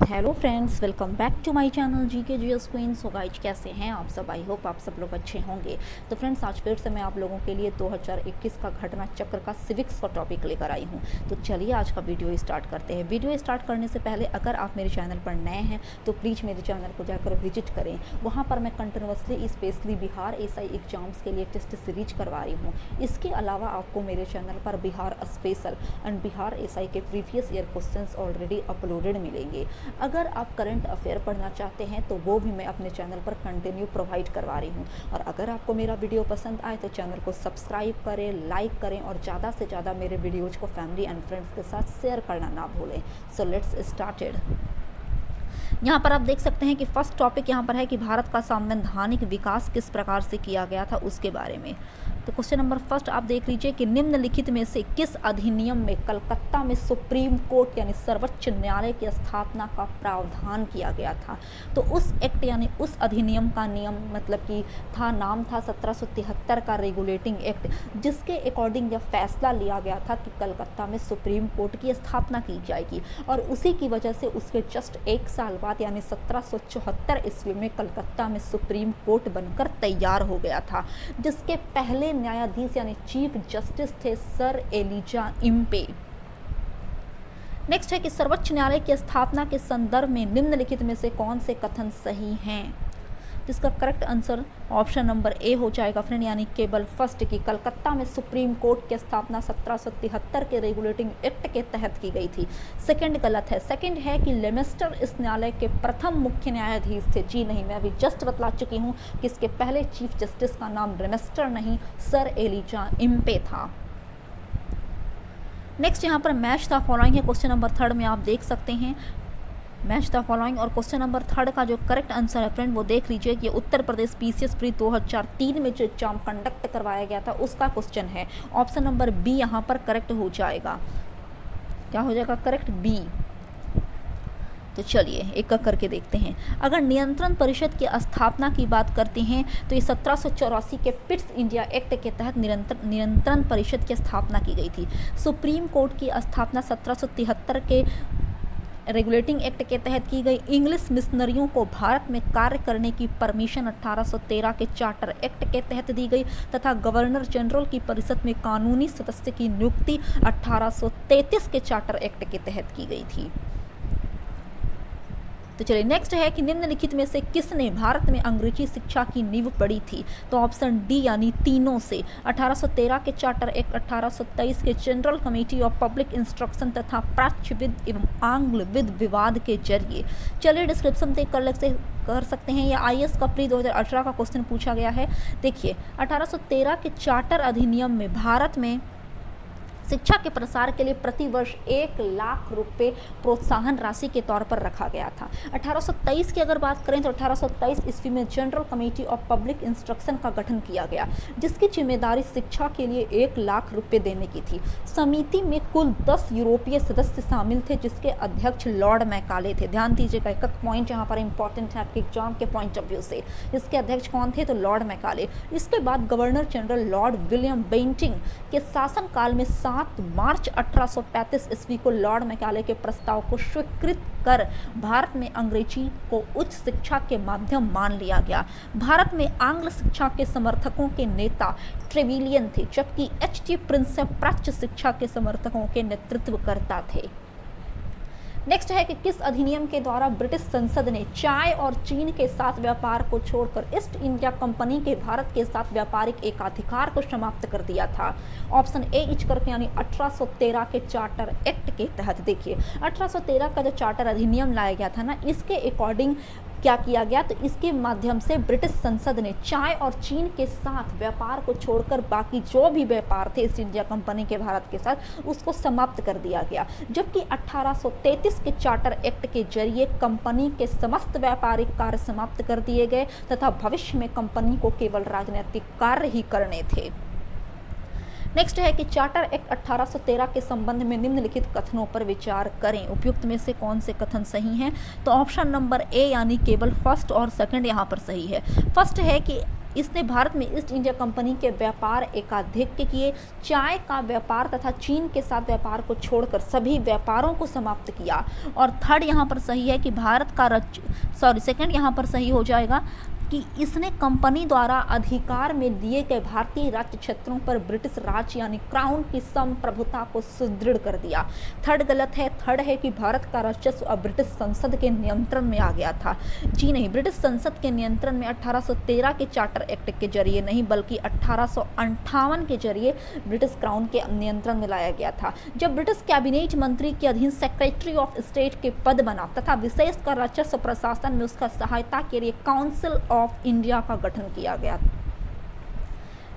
Hello friends, welcome back to my channel GK GS queen. So guys, कैसे हैं आप सब? आई होप आप सब लोग अच्छे होंगे। तो फ्रेंड्स, आज फिर से मैं आप लोगों के लिए 2021 का घटना चक्र का सिविक्स का टॉपिक लेकर आई हूं। तो चलिए आज का वीडियो स्टार्ट करते हैं। वीडियो स्टार्ट करने से पहले अगर आप मेरे चैनल पर नए हैं तो प्लीज़ मेरे चैनल को जाकर विजिट करें। वहाँ पर मैं continuously specially Bihar SI exams के लिए टेस्ट सीरीज करवा रही हूँ। इसके अलावा आपको मेरे चैनल पर Bihar special and Bihar SI के previous year questions already uploaded मिलेंगे। अगर आप करंट अफेयर पढ़ना चाहते हैं तो वो भी मैं अपने चैनल पर कंटिन्यू प्रोवाइड करवा रही हूँ। और अगर आपको मेरा वीडियो पसंद आए तो चैनल को सब्सक्राइब करें, लाइक करें और ज़्यादा से ज़्यादा मेरे वीडियोज को फैमिली एंड फ्रेंड्स के साथ शेयर करना ना भूलें। So let's started. यहाँ पर आप देख सकते हैं कि फर्स्ट टॉपिक यहाँ पर है कि भारत का संवैधानिक विकास किस प्रकार से किया गया था उसके बारे में। तो क्वेश्चन नंबर फर्स्ट आप देख लीजिए कि निम्नलिखित में से किस अधिनियम में कलकत्ता में सुप्रीम कोर्ट यानी सर्वोच्च न्यायालय की स्थापना का प्रावधान किया गया था। तो उस एक्ट यानी उस अधिनियम का नियम मतलब कि नाम था 1773 का रेगुलेटिंग एक्ट, जिसके अकॉर्डिंग यह फैसला लिया गया था कि कलकत्ता में सुप्रीम कोर्ट की स्थापना की जाएगी। और उसी की वजह से उसके जस्ट एक साल बाद यानी 1774 ईस्वी में कलकत्ता में सुप्रीम कोर्ट बनकर तैयार हो गया था, जिसके पहले न्यायाधीश यानी चीफ जस्टिस थे सर एलिजा इम्पे। नेक्स्ट है कि सर्वोच्च न्यायालय की स्थापना के संदर्भ में निम्नलिखित में से कौन से कथन सही हैं? जिसका correct answer option number A हो जाएगा फ्रेंड, यानी केवल फर्स्ट की कलकत्ता में सुप्रीम कोर्ट की स्थापना 1773 के रेगुलेटिंग एक्ट के तहत की गई थी। सेकंड गलत है। सेकंड है कि लेमेस्टर इस न्यायालय के प्रथम मुख्य न्यायाधीश थे। जी नहीं, मैं अभी जस्ट बतला चुकी हूँ कि इसके पहले चीफ जस्टिस का नाम लेमेस्टर नहीं सर एलिजा इम्पे था। नेक्स्ट यहाँ पर मैच द फॉलोइंग है। क्वेश्चन नंबर थर्ड में आप देख सकते हैं मैच द फॉलोइंग, और क्वेश्चन नंबर थर्ड का जो करेक्ट आंसर है फ्रेंड वो देख लीजिए कि उत्तर प्रदेश पीसीएस प्री 2003 में जो एग्जाम कंडक्ट करवाया गया था उसका क्वेश्चन है। ऑप्शन नंबर बी यहाँ पर करेक्ट हो जाएगा। क्या हो जाएगा करेक्ट? बी। तो चलिए एक एक करके देखते हैं। अगर नियंत्रण परिषद की स्थापना की बात करते हैं तो ये 1784 के पिट्स इंडिया एक्ट के तहत नियंत्रण परिषद की स्थापना की गई थी। सुप्रीम कोर्ट की स्थापना 1773 के रेगुलेटिंग एक्ट के तहत की गई। इंग्लिश मिशनरियों को भारत में कार्य करने की परमिशन 1813 के चार्टर एक्ट के तहत दी गई तथा गवर्नर जनरल की परिषद में कानूनी सदस्य की नियुक्ति 1833 के चार्टर एक्ट के तहत की गई थी। तो चलिए नेक्स्ट है कि निम्नलिखित में से किसने भारत में अंग्रेजी शिक्षा की नींव पड़ी थी? तो ऑप्शन डी यानी तीनों से। 1813 के चार्टर एक्ट, 1823 के general committee of public instruction तथा प्राच्यविद एवं आंग्लविद विवाद के जरिए। चलिए डिस्क्रिप्शन देख कर सकते हैं। यह आईएएस का प्री 2018 का क्वेश्चन पूछा गया है। देखिए 1813 के चार्टर अधिनियम में भारत में शिक्षा के प्रसार के लिए प्रतिवर्ष 1 लाख रुपए प्रोत्साहन राशि के तौर पर रखा गया था। 1823 की अगर बात करें तो 1823 ईस्वी में general committee of public instruction का गठन किया गया, जिसकी जिम्मेदारी शिक्षा के लिए 1 लाख रुपए देने की थी। समिति में कुल 10 यूरोपीय सदस्य शामिल थे, जिसके अध्यक्ष लॉर्ड मैकाले थे। ध्यान दीजिएगा, एक पॉइंट यहाँ पर इंपॉर्टेंट है आपके एग्जाम के पॉइंट ऑफ व्यू से। इसके अध्यक्ष कौन थे? तो लॉर्ड मैकाले। इसके बाद governor general lord William Bentinck के शासनकाल में 7 मार्च 1835 ईस्वी को लॉर्ड मैकाले के प्रस्ताव को स्वीकृत कर भारत में अंग्रेजी को उच्च शिक्षा के माध्यम मान लिया गया। भारत में आंग्ल शिक्षा के समर्थकों के नेता ट्रेविलियन थे, जबकि एच.टी. प्रिंसेप प्राच्य शिक्षा के समर्थकों के नेतृत्व करता थे। नेक्स्ट है कि किस अधिनियम के द्वारा ब्रिटिश संसद ने चाय और चीन के साथ व्यापार को छोड़कर ईस्ट इंडिया कंपनी के भारत के साथ व्यापारिक एकाधिकार को समाप्त कर दिया था? ऑप्शन ए इच करके यानी 1813 के चार्टर एक्ट के तहत। देखिए 1813 का जो चार्टर अधिनियम लाया गया था ना, इसके अकॉर्डिंग क्या किया गया? तो इसके माध्यम से ब्रिटिश संसद ने चाय और चीन के साथ व्यापार को छोड़कर बाकी जो भी व्यापार थे ईस्ट इंडिया कंपनी के भारत के साथ उसको समाप्त कर दिया गया। जबकि 1833 के चार्टर एक्ट के जरिए कंपनी के समस्त व्यापारिक कार्य समाप्त कर दिए गए तथा भविष्य में कंपनी को केवल राजनीतिक कार्य ही करने थे। नेक्स्ट है कि चार्टर एक्ट 1813 के संबंध में निम्नलिखित कथनों पर विचार करें। उपयुक्त में से कौन से कथन सही हैं? तो ऑप्शन नंबर ए यानी केवल फर्स्ट और सेकंड यहाँ पर सही है। फर्स्ट है कि इसने भारत में ईस्ट इंडिया कंपनी के व्यापार एकाधिक्य किए, चाय का व्यापार तथा चीन के साथ व्यापार को छोड़कर सभी व्यापारों को समाप्त किया। और थर्ड यहाँ पर सही है कि सेकंड यहाँ पर सही हो जाएगा कि इसने कंपनी द्वारा अधिकार में दिए गए भारतीय राज्य क्षेत्रों पर ब्रिटिश राज यानी क्राउन की संप्रभुता को सुदृढ़ कर दिया। थर्ड गलत है। थर्ड है कि भारत का राजस्व अब ब्रिटिश संसद के नियंत्रण में आ गया था। जी नहीं, ब्रिटिश संसद के नियंत्रण में 1813 के चार्टर एक्ट के जरिए नहीं बल्कि 1858 के जरिए ब्रिटिश क्राउन के नियंत्रण में लाया गया था, जब ब्रिटिश कैबिनेट मंत्री के अधीन सेक्रेटरी ऑफ स्टेट के पद बना तथा विशेषकर राजस्व प्रशासन में उसका सहायता के लिए काउंसिल ऑफ इंडिया का गठन किया गया।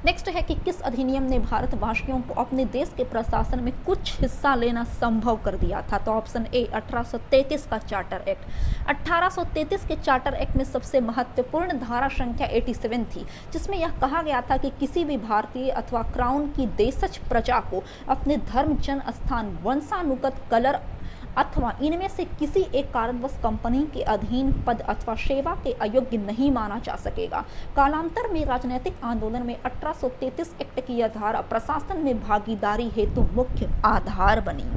नेक्स्ट है कि किस अधिनियम ने भारतवासियों को अपने देश के प्रशासन में कुछ हिस्सा लेना संभव कर दिया था? तो ऑप्शन ए 1833 का चार्टर एक्ट। 1833 के चार्टर एक्ट में सबसे महत्वपूर्ण धारा संख्या 87 थी, जिसमें यह कहा गया था कि किसी भी भारतीय अथवा क्राउन की देशज प्रजा को अपने धर्म, जन्म स्थान, वंशानुगत, कलर अथवा इनमें से किसी एक कारणवश कंपनी के अधीन पद अथवा सेवा के अयोग्य नहीं माना जा सकेगा। कालांतर में राजनीतिक आंदोलन में 1833 एक्ट की यह धारा प्रशासन में भागीदारी हेतु मुख्य आधार बनी।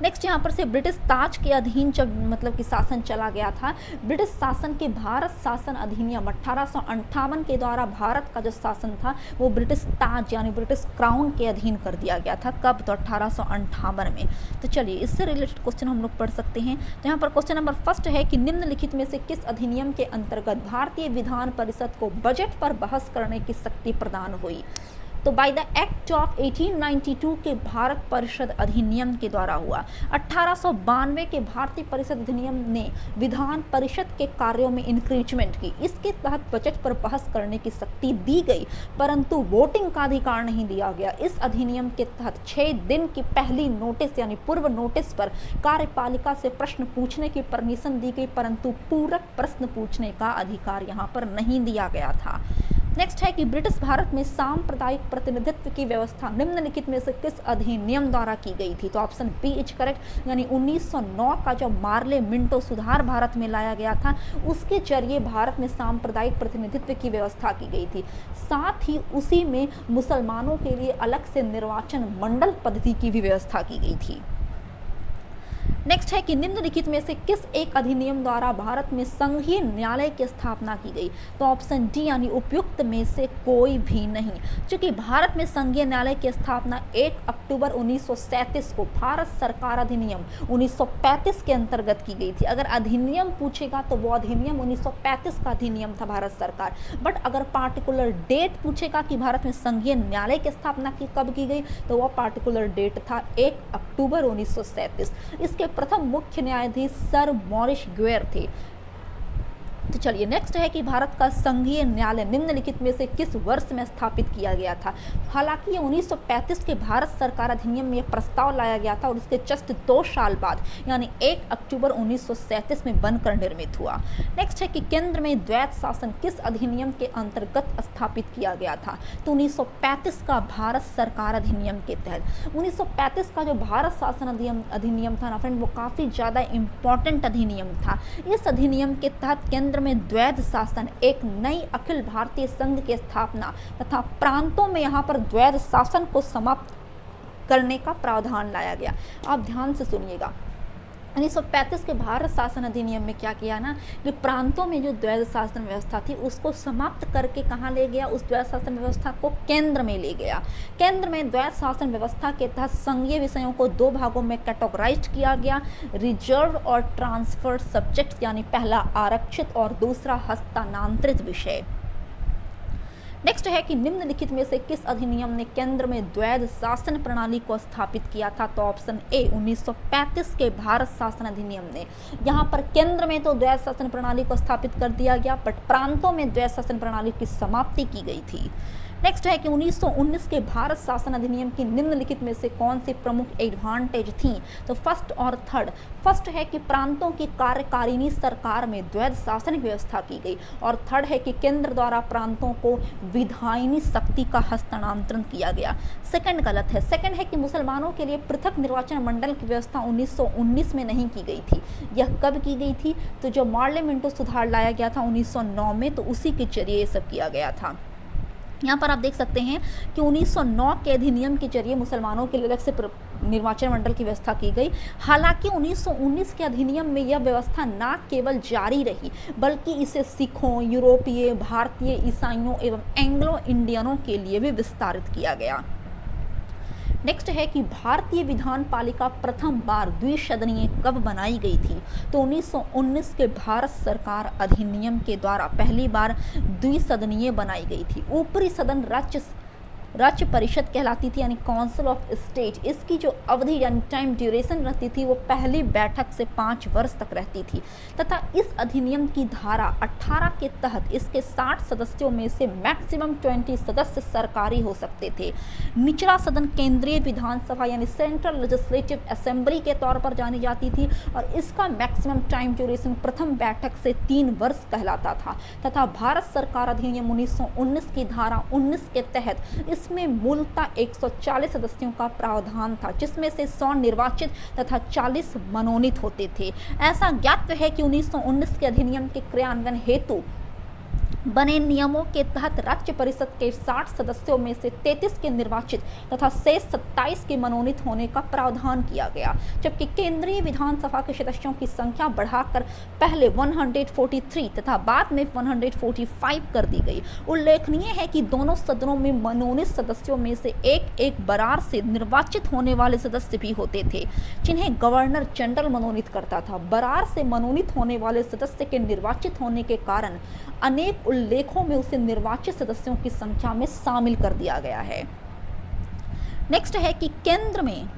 नेक्स्ट यहाँ पर से ब्रिटिश ताज के अधीन जब मतलब कि शासन चला गया था, ब्रिटिश शासन के भारत शासन अधिनियम 1858 के द्वारा भारत का जो शासन था वो ब्रिटिश ताज यानी ब्रिटिश क्राउन के अधीन कर दिया गया था। कब? तो 1858 में। तो चलिए इससे रिलेटेड क्वेश्चन हम लोग पढ़ सकते हैं। तो यहाँ पर क्वेश्चन नंबर फर्स्ट है कि निम्नलिखित में से किस अधिनियम के अंतर्गत भारतीय विधान परिषद को बजट पर बहस करने की शक्ति प्रदान हुई? तो बाय द एक्ट ऑफ 1892 के भारत परिषद अधिनियम के द्वारा हुआ। 1892 के भारतीय परिषद अधिनियम ने विधान परिषद के कार्यों में इंक्रीजमेंट की। इसके तहत बजट पर बहस करने की शक्ति दी गई, परंतु वोटिंग का अधिकार नहीं दिया गया। इस अधिनियम के तहत 6 दिन की पहली नोटिस यानी पूर्व नोटिस पर कार्यपालिका से प्रश्न पूछने की परमिशन दी गई, परंतु पूरक प्रश्न पूछने का अधिकार यहाँ पर नहीं दिया गया था। नेक्स्ट है कि ब्रिटिश भारत में सांप्रदायिक प्रतिनिधित्व की व्यवस्था निम्नलिखित में से किस अधिनियम द्वारा की गई थी? तो ऑप्शन बी इज करेक्ट, यानी 1909 का जो मार्ले मिंटो सुधार भारत में लाया गया था, उसके जरिए भारत में सांप्रदायिक प्रतिनिधित्व की व्यवस्था की गई थी। साथ ही उसी में मुसलमानों के लिए अलग से निर्वाचन मंडल पद्धति की भी व्यवस्था की गई थी। नेक्स्ट है कि निम्नलिखित में से किस एक अधिनियम द्वारा भारत में संघीय न्यायालय की स्थापना की गई? तो ऑप्शन डी यानी उपयुक्त में से कोई भी नहीं, क्योंकि भारत में संघीय न्यायालय की स्थापना 1 अक्टूबर 1937 को भारत सरकार अधिनियम 1935 के अंतर्गत की गई थी। अगर अधिनियम पूछेगा तो वो अधिनियम 1935 का अधिनियम था भारत सरकार, बट अगर पार्टिकुलर डेट पूछेगा कि भारत में संघीय न्यायालय की स्थापना कब की गई, तो वह पार्टिकुलर डेट था 1 अक्टूबर 1937। इसके प्रथम मुख्य न्यायाधीश सर मॉरिस ग्वेर थे। तो चलिए नेक्स्ट है कि भारत का संघीय न्यायालय निम्नलिखित में से किस वर्ष में स्थापित किया गया था? हालांकि ये 1935 के भारत सरकार अधिनियम में प्रस्ताव लाया गया था और उसके जस्ट 2 साल बाद यानी 1 अक्टूबर 1937 में बनकर निर्मित हुआ। नेक्स्ट है कि केंद्र में द्वैत शासन किस अधिनियम के अंतर्गत स्थापित किया गया था? तो 1935 का भारत सरकार अधिनियम के तहत। 1935 का जो भारत शासन अधिनियम था ना फ्रेंड, वो काफ़ी ज़्यादा इम्पॉर्टेंट अधिनियम था। इस अधिनियम के तहत केंद्र में द्वैध शासन, एक नई अखिल भारतीय संघ की स्थापना तथा प्रांतों में यहाँ पर द्वैध शासन को समाप्त करने का प्रावधान लाया गया। आप ध्यान से सुनिएगा, 1935 के भारत शासन अधिनियम में क्या किया ना कि प्रांतों में जो द्वैध शासन व्यवस्था थी उसको समाप्त करके कहाँ ले गया? उस द्वैध शासन व्यवस्था को केंद्र में ले गया। केंद्र में द्वैध शासन व्यवस्था के तहत संघीय विषयों को 2 भागों में कैटेगराइज किया गया, रिजर्व और ट्रांसफर सब्जेक्ट्स, यानी पहला आरक्षित और दूसरा हस्तांतरित विषय। नेक्स्ट है कि निम्नलिखित में से किस अधिनियम ने केंद्र में द्वैध शासन प्रणाली को स्थापित किया था? तो ऑप्शन ए 1935 के भारत शासन अधिनियम ने। यहाँ पर केंद्र में तो द्वैध शासन प्रणाली को स्थापित कर दिया गया, बट प्रांतों में द्वैध शासन प्रणाली की समाप्ति की गई थी। नेक्स्ट है कि 1919 के भारत शासन अधिनियम की निम्नलिखित में से कौन सी प्रमुख एडवांटेज थी। तो फर्स्ट और थर्ड। फर्स्ट है कि प्रांतों की कार्यकारिणी सरकार में द्वैध शासनिक व्यवस्था की गई, और थर्ड है कि केंद्र द्वारा प्रांतों को विधायिनी शक्ति का हस्तांतरण किया गया। सेकंड गलत है। सेकंड है कि मुसलमानों के लिए पृथक निर्वाचन मंडल की व्यवस्था 1919 में नहीं की गई थी। यह कब की गई थी? तो जो पार्लियामेंटो सुधार लाया गया था 1909 में, तो उसी के जरिए ये सब किया गया था। यहाँ पर आप देख सकते हैं कि 1909 के अधिनियम के जरिए मुसलमानों के लिए अलग से निर्वाचन मंडल की व्यवस्था की गई। हालांकि 1919 के अधिनियम में यह व्यवस्था न केवल जारी रही, बल्कि इसे सिखों, यूरोपीय, भारतीय, ईसाइयों एवं एंग्लो इंडियनों के लिए भी विस्तारित किया गया। नेक्स्ट है कि भारतीय विधान पालिका प्रथम बार द्विसदनीय कब बनाई गई थी। तो 1919 के भारत सरकार अधिनियम के द्वारा पहली बार द्विसदनीय बनाई गई थी। ऊपरी सदन राज्य परिषद कहलाती थी, यानी काउंसिल ऑफ स्टेट। इसकी जो अवधि यानी टाइम ड्यूरेशन रहती थी वो पहली बैठक से 5 वर्ष तक रहती थी, तथा इस अधिनियम की धारा 18 के तहत इसके 60 सदस्यों में से मैक्सिमम 20 सदस्य सरकारी हो सकते थे। निचला सदन केंद्रीय विधानसभा यानी सेंट्रल लेजिस्लेटिव असेंबली के तौर पर जानी जाती थी, और इसका मैक्सिमम टाइम ड्यूरेशन प्रथम बैठक से 3 वर्ष कहलाता था। तथा भारत सरकार अधिनियम 1919 की धारा 19 के तहत इसमें मूलतः 140 सदस्यों का प्रावधान था, जिसमें से 100 निर्वाचित तथा 40 मनोनीत होते थे। ऐसा ज्ञात है कि 1919 के अधिनियम के क्रियान्वयन हेतु बने नियमों के तहत राज्य परिषद के 60 सदस्यों में से 33 के निर्वाचित तथा शेष 27 के मनोनीत होने का प्रावधान किया गया, जबकि केंद्रीय विधानसभा के सदस्यों की संख्या बढ़ाकर पहले 143 तथा बाद में 145 कर दी गई। उल्लेखनीय है कि दोनों सदनों में मनोनीत सदस्यों में से एक बरार से निर्वाचित होने वाले सदस्य भी होते थे, जिन्हें गवर्नर जनरल मनोनीत करता था। बरार से मनोनीत होने वाले सदस्य के निर्वाचित होने के कारण अनेक उल्लेखों में उसे निर्वाचित सदस्यों की संख्या में शामिल कर दिया गया है। नेक्स्ट है कि केंद्र में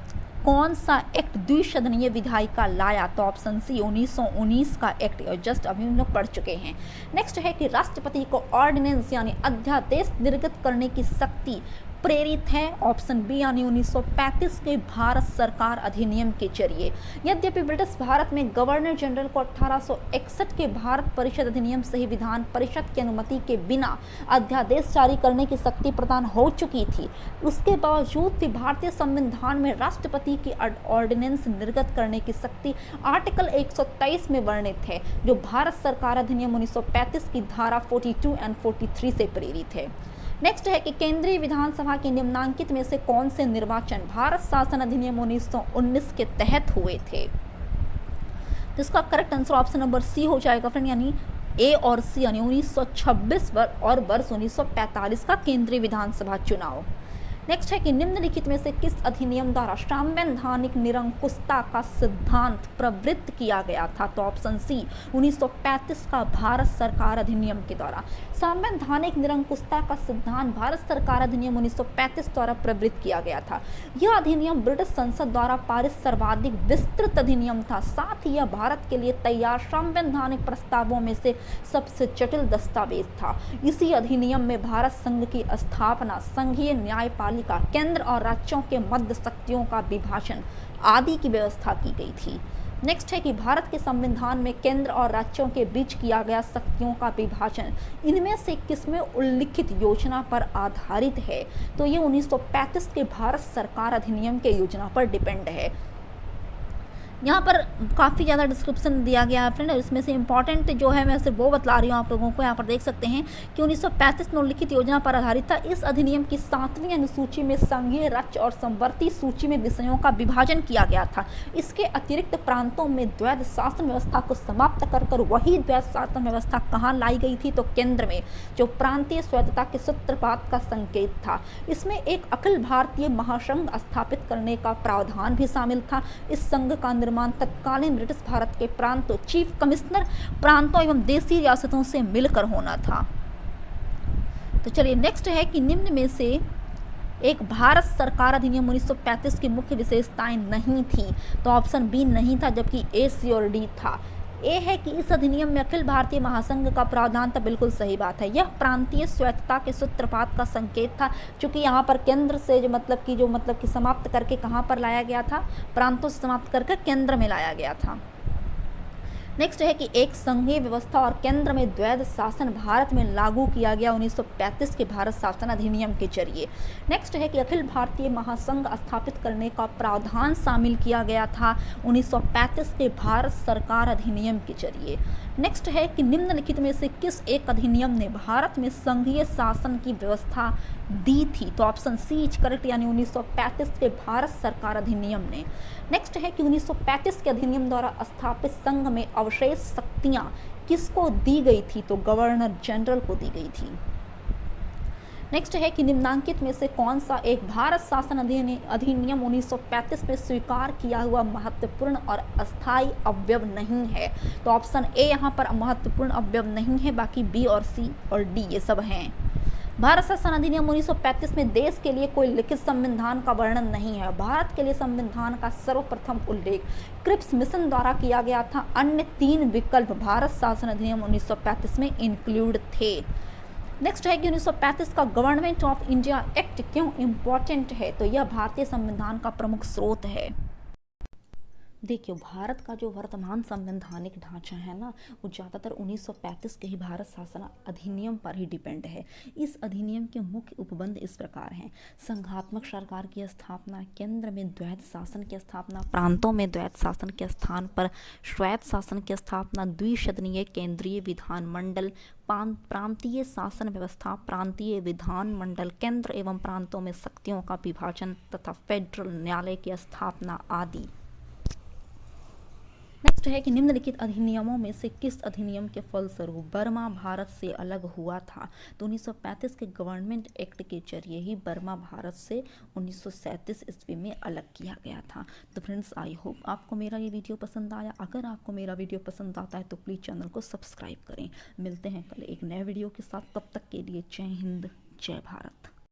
कौन सा एक्ट द्विसदनीय विधायिका लाया। तो ऑप्शन सी 1919 का एक्ट, जस्ट अभी हम लोग पढ़ चुके हैं। नेक्स्ट है कि राष्ट्रपति को ऑर्डिनेंस यानी अध्यादेश निर्गत करने की शक्ति प्रेरित है। ऑप्शन बी यानी 1935 के भारत सरकार अधिनियम के जरिए। यद्यपि ब्रिटिश भारत में गवर्नर जनरल को 1861 के भारत परिषद अधिनियम से ही विधान परिषद की अनुमति के बिना अध्यादेश जारी करने की शक्ति प्रदान हो चुकी थी, उसके बावजूद भी भारतीय संविधान में राष्ट्रपति की ऑर्डिनेंस निर्गत करने की शक्ति आर्टिकल 123 में वर्णित है, जो भारत सरकार अधिनियम 1935 की धारा 42 और 43 से प्रेरित है। नेक्स्ट है कि केंद्रीय विधानसभा के निम्नांकित में से कौन से निर्वाचन भारत शासन अधिनियम 1919 के तहत हुए थे। तो इसका correct answer option number C हो जाएगा फ्रेंड, यानी ए और सी, यानी 1926 और वर्ष 1945 का केंद्रीय विधानसभा चुनाव। नेक्स्ट है कि निम्नलिखित में से किस अधिनियम द्वारा संवैधानिक निरंकुशता का सिद्धांत प्रवृत्त किया गया था। तो ऑप्शन सी 1935 का भारत सरकार अधिनियम के द्वारा। संवैधानिक निरंकुशता का सिद्धांत भारत सरकार अधिनियम 1935 द्वारा प्रवृत्त किया गया था। यह अधिनियम ब्रिटिश संसद द्वारा पारित सर्वाधिक विस्तृत अधिनियम था, साथ ही यह भारत के लिए तैयार संवैधानिक प्रस्तावों में से सबसे जटिल दस्तावेज था। इसी अधिनियम में भारत संघ की स्थापना, संघीय न्यायपालिका, केंद्र और राज्यों के मध्य शक्तियों का विभाजन आदि की व्यवस्था की गई थी। नेक्स्ट है कि भारत के संविधान में केंद्र और राज्यों के बीच किया गया शक्तियों का विभाजन इनमें से किसमें उल्लिखित योजना पर आधारित है। तो ये 1935 के भारत सरकार अधिनियम के योजना पर डिपेंड है। यहाँ पर काफ़ी ज़्यादा डिस्क्रिप्शन दिया गया है फ्रेंड, इसमें से इंपॉर्टेंट जो है मैं सिर्फ वो बतला रही हूँ आप लोगों को। यहाँ पर देख सकते हैं कि 1935 में उल्लिखित योजना पर आधारित था। इस अधिनियम की 7वीं अनुसूची में संघीय, राज्य और संवर्ती सूची में विषयों का विभाजन किया गया था। इसके अतिरिक्त प्रांतों में द्वैध शासन व्यवस्था को समाप्त कर वही द्वैध शासन व्यवस्था कहाँ लाई गई थी, तो केंद्र में, जो प्रांतीय स्वायत्तता के सूत्रपात का संकेत था। इसमें एक अखिल भारतीय महासंघ स्थापित करने का प्रावधान भी शामिल था। इस संघ का निर्माण तत्कालीन ब्रिटिश भारत के प्रांतों, चीफ कमिश्नर प्रांतों एवं देशी रियासतों से मिलकर होना था। तो चलिए नेक्स्ट है कि निम्न में से एक भारत सरकार अधिनियम 1935 की मुख्य विशेषताएं नहीं थी। तो ऑप्शन बी नहीं था, जबकि ए, सी और डी था। ए है कि इस अधिनियम में अखिल भारतीय महासंघ का प्रावधान था। बिल्कुल सही बात है, यह प्रांतीय स्वायत्तता के सूत्रपात का संकेत था, क्योंकि यहाँ पर केंद्र से जो मतलब कि समाप्त करके कहाँ पर लाया गया था, प्रांतों से समाप्त करके केंद्र में लाया गया था। नेक्स्ट है कि एक संघीय व्यवस्था और केंद्र में द्वैध शासन भारत में लागू किया गया 1935 के भारत शासन अधिनियम के जरिए। नेक्स्ट है कि अखिल भारतीय महासंघ स्थापित करने का प्रावधान शामिल किया गया था 1935 के भारत सरकार अधिनियम के जरिए। नेक्स्ट है कि निम्नलिखित में से किस एक अधिनियम ने भारत में संघीय शासन की व्यवस्था दी थी, तो ऑप्शन सी इज करेक्ट, यानी 1935 के भारत सरकार अधिनियम ने। नेक्स्ट है कि 1935 के अधिनियम द्वारा स्थापित संघ में अवशेष शक्तियां किसको दी गई थी, तो गवर्नर जनरल को दी गई थी। नेक्स्ट है कि निम्नांकित में से कौन सा एक भारत शासन अधिनियम 1935 में स्वीकार किया हुआ महत्वपूर्ण और अस्थायी अवयव नहीं है, तो ऑप्शन ए यहाँ पर महत्वपूर्ण अवयव नहीं है, बाकी बी और सी और डी ये सब हैं। भारत शासन अधिनियम 1935 में देश के लिए कोई लिखित संविधान का वर्णन नहीं है। भारत के लिए संविधान का सर्वप्रथम उल्लेख क्रिप्स मिशन द्वारा किया गया था। अन्य 3 विकल्प भारत शासन अधिनियम 1935 में इंक्लूड थे। नेक्स्ट है कि 1935 का गवर्नमेंट ऑफ इंडिया एक्ट क्यों इम्पोर्टेंट है, तो यह भारतीय संविधान का प्रमुख स्रोत है। देखिए, भारत का जो वर्तमान संवैधानिक ढांचा है ना, वो ज़्यादातर 1935 के ही भारत शासन अधिनियम पर ही डिपेंड है। इस अधिनियम के मुख्य उपबंध इस प्रकार हैं: संघात्मक सरकार की स्थापना, केंद्र में द्वैध शासन की स्थापना, प्रांतों में द्वैध शासन के स्थान पर स्वायत्त शासन की स्थापना, द्विसदनीय केंद्रीय विधानमंडल, प्रांतीय शासन व्यवस्था, प्रांतीय विधानमंडल, केंद्र एवं प्रांतों में शक्तियों का विभाजन तथा फेडरल न्यायालय की स्थापना आदि। नेक्स्ट है कि निम्नलिखित अधिनियमों में से किस अधिनियम के फलस्वरूप बर्मा भारत से अलग हुआ था, तो 1935 के गवर्नमेंट एक्ट के जरिए ही बर्मा भारत से 1937 ईस्वी में अलग किया गया था। तो फ्रेंड्स, आई होप आपको मेरा ये वीडियो पसंद आया। अगर आपको मेरा वीडियो पसंद आता है तो प्लीज़ चैनल को सब्सक्राइब करें। मिलते हैं कल एक नए वीडियो के साथ, तब तक के लिए जय हिंद, जय भारत।